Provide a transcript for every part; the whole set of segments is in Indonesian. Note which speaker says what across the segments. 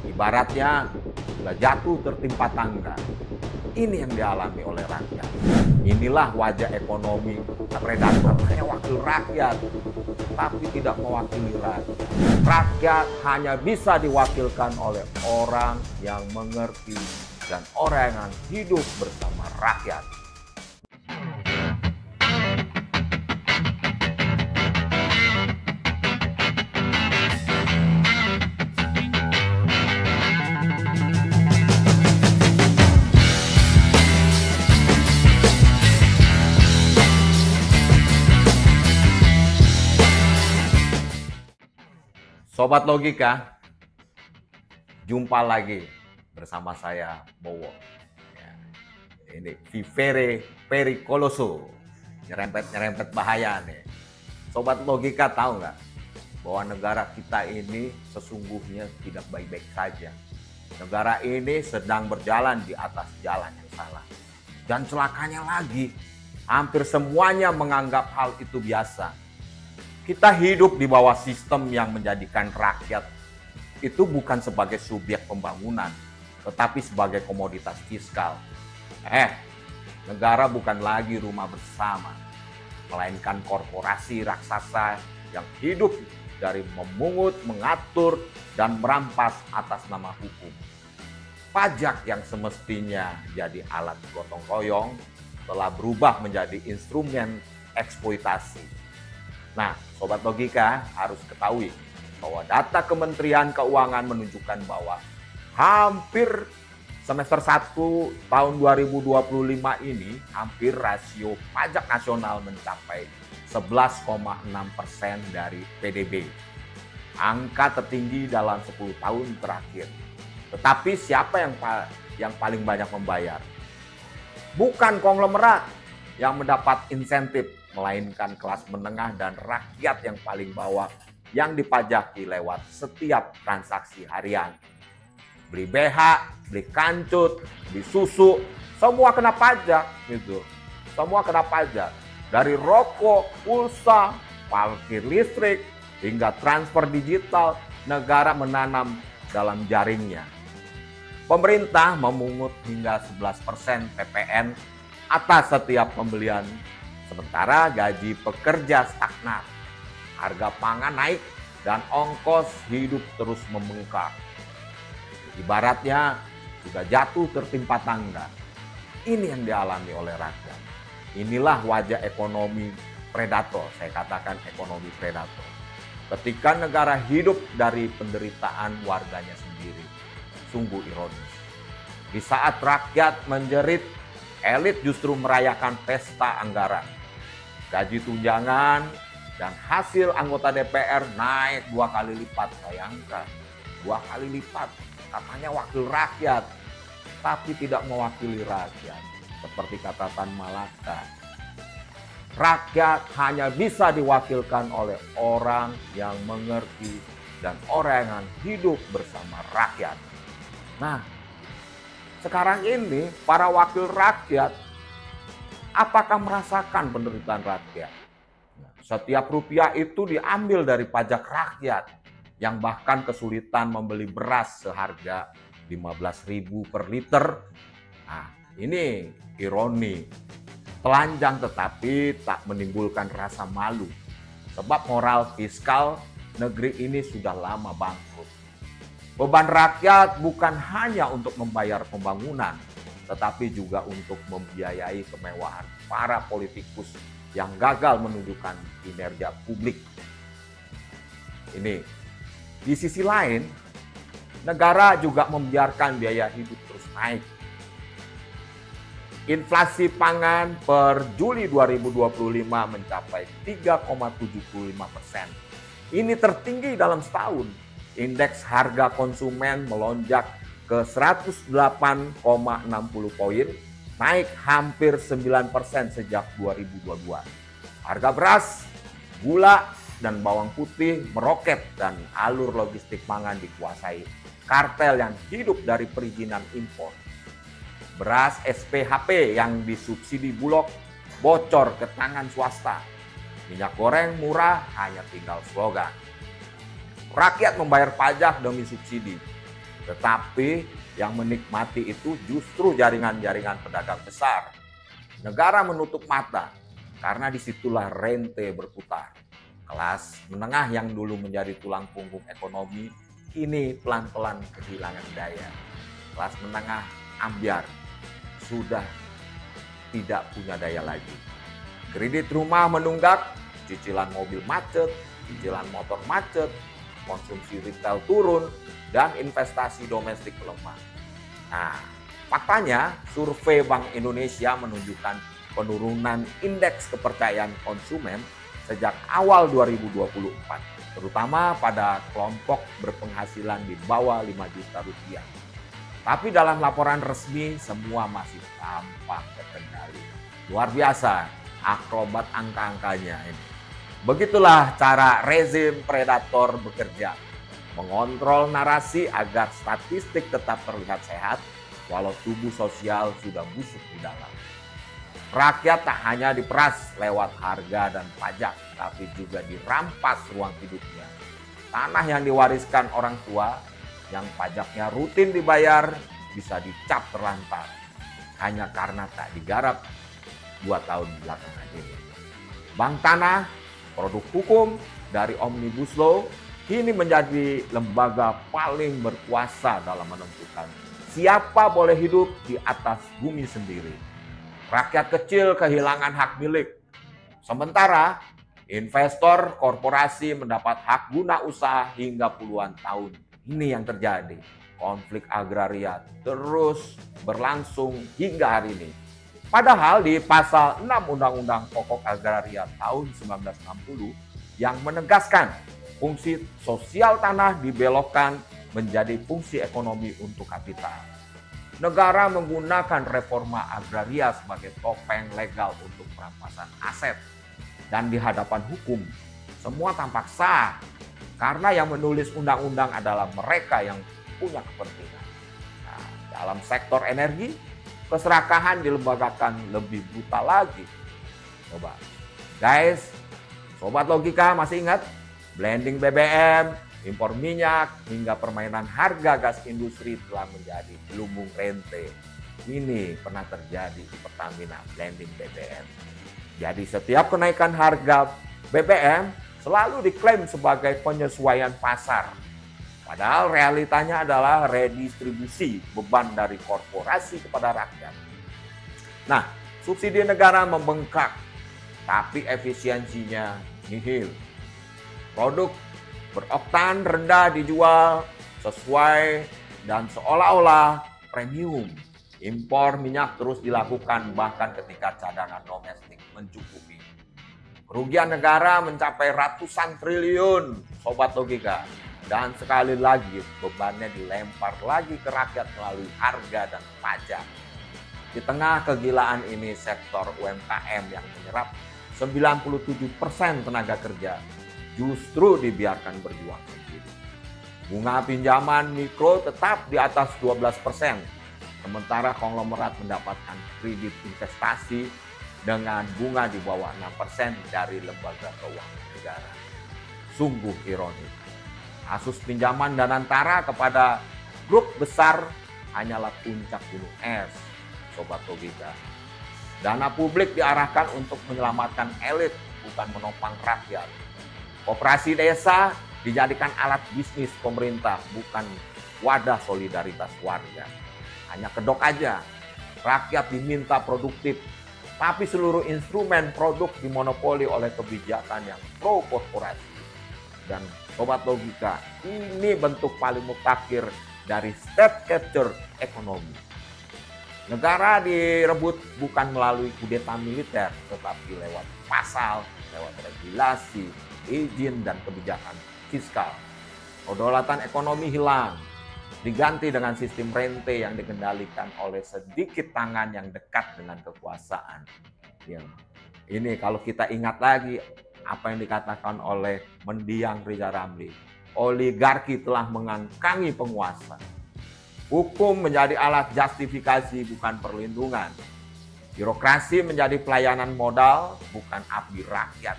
Speaker 1: Ibaratnya sudah jatuh tertimpa tangga. Ini yang dialami oleh rakyat. Inilah wajah ekonomi predator. Hanya wakil rakyat, tapi tidak mewakili rakyat. Rakyat hanya bisa diwakilkan oleh orang yang mengerti dan orang yang hidup bersama rakyat. Sobat Logika, jumpa lagi bersama saya Bowo. Ya, ini vivere pericoloso, nyerempet bahaya nih. Sobat Logika tahu nggak bahwa negara kita ini sesungguhnya tidak baik-baik saja. Negara ini sedang berjalan di atas jalan yang salah. Dan celakanya lagi, hampir semuanya menganggap hal itu biasa. Kita hidup di bawah sistem yang menjadikan rakyat itu bukan sebagai subjek pembangunan, tetapi sebagai komoditas fiskal. Negara bukan lagi rumah bersama, melainkan korporasi raksasa yang hidup dari memungut, mengatur, dan merampas atas nama hukum. Pajak yang semestinya jadi alat gotong royong telah berubah menjadi instrumen eksploitasi. Nah, Sobat Logika harus ketahui bahwa data Kementerian Keuangan menunjukkan bahwa hampir semester 1 tahun 2025 ini hampir rasio pajak nasional mencapai 11,6% dari PDB. Angka tertinggi dalam 10 tahun terakhir. Tetapi siapa yang paling banyak membayar? Bukan konglomerat yang mendapat insentif, melainkan kelas menengah dan rakyat yang paling bawah yang dipajaki lewat setiap transaksi harian. Beli BH, beli kancut, beli susu, semua kena pajak gitu. Semua kena pajak. Dari rokok, pulsa, parkir listrik, hingga transfer digital, negara menanam dalam jaringnya. Pemerintah memungut hingga 11% PPN atas setiap pembelian. Sementara gaji pekerja stagnan, harga pangan naik, dan ongkos hidup terus membengkak. Ibaratnya sudah jatuh tertimpa tangga. Ini yang dialami oleh rakyat. Inilah wajah ekonomi predator, saya katakan ekonomi predator. Ketika negara hidup dari penderitaan warganya sendiri, sungguh ironis. Di saat rakyat menjerit, elit justru merayakan pesta anggaran. Gaji tunjangan dan hasil anggota DPR naik 2 kali lipat. Bayangkan, 2 kali lipat. Katanya wakil rakyat, tapi tidak mewakili rakyat. Seperti kata Tan Malaka. Rakyat hanya bisa diwakilkan oleh orang yang mengerti dan orang yang hidup bersama rakyat. Nah, sekarang ini para wakil rakyat apakah merasakan penderitaan rakyat? Setiap rupiah itu diambil dari pajak rakyat yang bahkan kesulitan membeli beras seharga 15.000 per liter. Nah, ini ironi. Telanjang tetapi tak menimbulkan rasa malu. Sebab moral fiskal negeri ini sudah lama bangkrut. Beban rakyat bukan hanya untuk membayar pembangunan, tetapi juga untuk membiayai kemewahan para politikus yang gagal menunjukkan kinerja publik. Ini. Di sisi lain, negara juga membiarkan biaya hidup terus naik. Inflasi pangan per Juli 2025 mencapai 3,75%. Ini tertinggi dalam setahun. Indeks harga konsumen melonjak ke 108,60 poin, naik hampir 9% sejak 2022. Harga beras, gula, dan bawang putih meroket dan alur logistik pangan dikuasai kartel yang hidup dari perizinan impor. Beras SPHP yang disubsidi Bulog bocor ke tangan swasta. Minyak goreng murah hanya tinggal slogan. Rakyat membayar pajak demi subsidi. Tetapi yang menikmati itu justru jaringan-jaringan pedagang besar. Negara menutup mata karena disitulah rente berputar. Kelas menengah yang dulu menjadi tulang punggung ekonomi kini pelan-pelan kehilangan daya. Kelas menengah ambyar sudah tidak punya daya lagi. Kredit rumah menunggak, cicilan mobil macet, cicilan motor macet, konsumsi retail turun, dan investasi domestik melemah. Nah, faktanya survei Bank Indonesia menunjukkan penurunan indeks kepercayaan konsumen sejak awal 2024, terutama pada kelompok berpenghasilan di bawah 5 juta rupiah. Tapi dalam laporan resmi semua masih tampak terkendali. Luar biasa akrobat angka-angkanya ini. Begitulah cara rezim predator bekerja. Mengontrol narasi agar statistik tetap terlihat sehat walau tubuh sosial sudah busuk di dalam. Rakyat tak hanya diperas lewat harga dan pajak, tapi juga dirampas ruang hidupnya. Tanah yang diwariskan orang tua, yang pajaknya rutin dibayar, bisa dicap terlantar. Hanya karena tak digarap 2 tahun belakangan ini. Bank Tanah, produk hukum dari Omnibus Law, kini menjadi lembaga paling berkuasa dalam menentukan siapa boleh hidup di atas bumi sendiri. Rakyat kecil kehilangan hak milik. Sementara investor korporasi mendapat hak guna usaha hingga puluhan tahun. Ini yang terjadi. Konflik agraria terus berlangsung hingga hari ini. Padahal di pasal 6 Undang-Undang Pokok Agraria tahun 1960 yang menegaskan fungsi sosial tanah dibelokkan menjadi fungsi ekonomi untuk kapital. Negara menggunakan reforma agraria sebagai topeng legal untuk perampasan aset. Dan di hadapan hukum, semua tampak sah. Karena yang menulis undang-undang adalah mereka yang punya kepentingan. Nah, dalam sektor energi, keserakahan dilembagakan lebih brutal lagi. Coba, guys, sobat logika masih ingat? Blending BBM, impor minyak, hingga permainan harga gas industri telah menjadi gelembung rente. Ini pernah terjadi di Pertamina blending BBM. Jadi setiap kenaikan harga BBM selalu diklaim sebagai penyesuaian pasar. Padahal realitanya adalah redistribusi beban dari korporasi kepada rakyat. Nah, subsidi negara membengkak, tapi efisiensinya nihil. Produk beroktan rendah dijual sesuai dan seolah-olah premium. Impor minyak terus dilakukan bahkan ketika cadangan domestik mencukupi. Kerugian negara mencapai ratusan triliun, sobat logika. Dan sekali lagi bebannya dilempar lagi ke rakyat melalui harga dan pajak. Di tengah kegilaan ini sektor UMKM yang menyerap 97% tenaga kerja justru dibiarkan berjuang sendiri. Bunga pinjaman mikro tetap di atas 12%, sementara konglomerat mendapatkan kredit investasi dengan bunga di bawah 6% dari lembaga keuangan negara. Sungguh ironis. Kasus pinjaman Danantara kepada grup besar hanyalah puncak gunung es, sobat logika. Dana publik diarahkan untuk menyelamatkan elit, bukan menopang rakyat. Koperasi desa dijadikan alat bisnis pemerintah, bukan wadah solidaritas warga. Hanya kedok aja, rakyat diminta produktif, tapi seluruh instrumen produk dimonopoli oleh kebijakan yang pro korporasi. Dan sobat logika, ini bentuk paling mutakhir dari state capture ekonomi. Negara direbut bukan melalui kudeta militer, tetapi lewat pasal, lewat regulasi, izin, dan kebijakan fiskal. Kedaulatan ekonomi hilang, diganti dengan sistem rente yang dikendalikan oleh sedikit tangan yang dekat dengan kekuasaan. Ini kalau kita ingat lagi apa yang dikatakan oleh mendiang Riza Ramli, oligarki telah mengangkangi penguasa. Hukum menjadi alat justifikasi bukan perlindungan. Birokrasi menjadi pelayanan modal bukan abdi rakyat.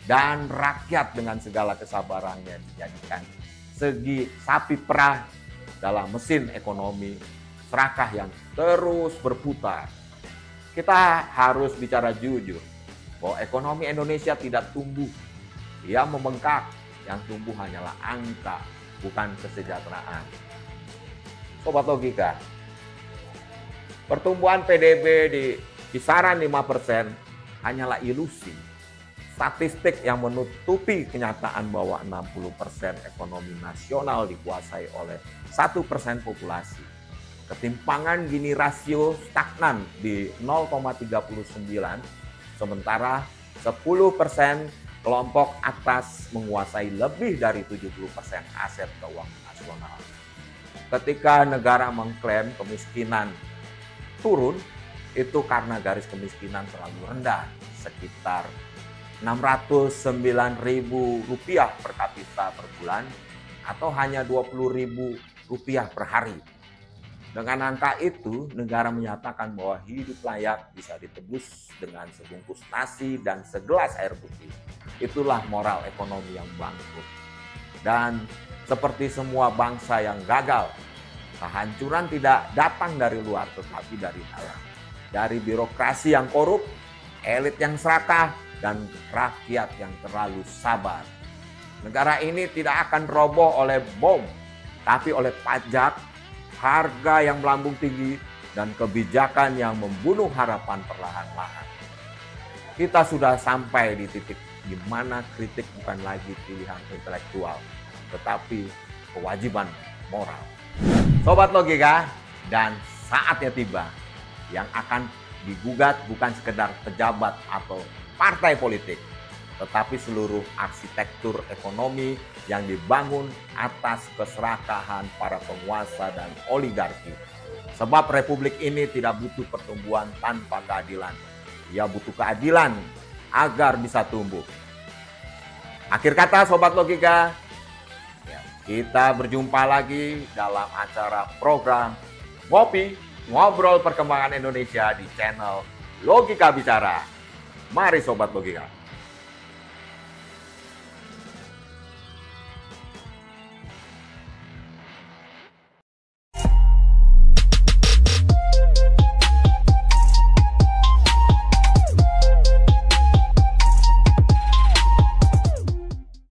Speaker 1: Dan rakyat dengan segala kesabarannya dijadikan segi sapi perah dalam mesin ekonomi serakah yang terus berputar. Kita harus bicara jujur bahwa ekonomi Indonesia tidak tumbuh, dia membengkak. Yang tumbuh hanyalah angka, bukan kesejahteraan. Sobat Logika, pertumbuhan PDB di kisaran 5% hanyalah ilusi. Statistik yang menutupi kenyataan bahwa 60% ekonomi nasional dikuasai oleh 1% populasi. Ketimpangan Gini rasio stagnan di 0,39, sementara 10% kelompok atas menguasai lebih dari 70% aset keuangan nasional. Ketika negara mengklaim kemiskinan turun, itu karena garis kemiskinan terlalu rendah, sekitar Rp609.000 per kapita per bulan atau hanya Rp20.000 per hari. Dengan angka itu, negara menyatakan bahwa hidup layak bisa ditebus dengan sebungkus nasi dan segelas air putih. Itulah moral ekonomi yang bangkrut. Dan seperti semua bangsa yang gagal, kehancuran tidak datang dari luar tetapi dari dalam. Dari birokrasi yang korup, elit yang serakah, dan rakyat yang terlalu sabar. Negara ini tidak akan roboh oleh bom, tapi oleh pajak, harga yang melambung tinggi, dan kebijakan yang membunuh harapan perlahan-lahan. Kita sudah sampai di titik di mana kritik bukan lagi pilihan intelektual, tetapi kewajiban moral. Sobat Logika, dan saatnya tiba yang akan digugat bukan sekedar pejabat atau partai politik, tetapi seluruh arsitektur ekonomi yang dibangun atas keserakahan para penguasa dan oligarki. Sebab republik ini tidak butuh pertumbuhan tanpa keadilan. Ia butuh keadilan agar bisa tumbuh. Akhir kata Sobat Logika, kita berjumpa lagi dalam acara program Ngopi, Ngobrol Perkembangan Indonesia di channel Logika Bicara. Mari Sobat Logika.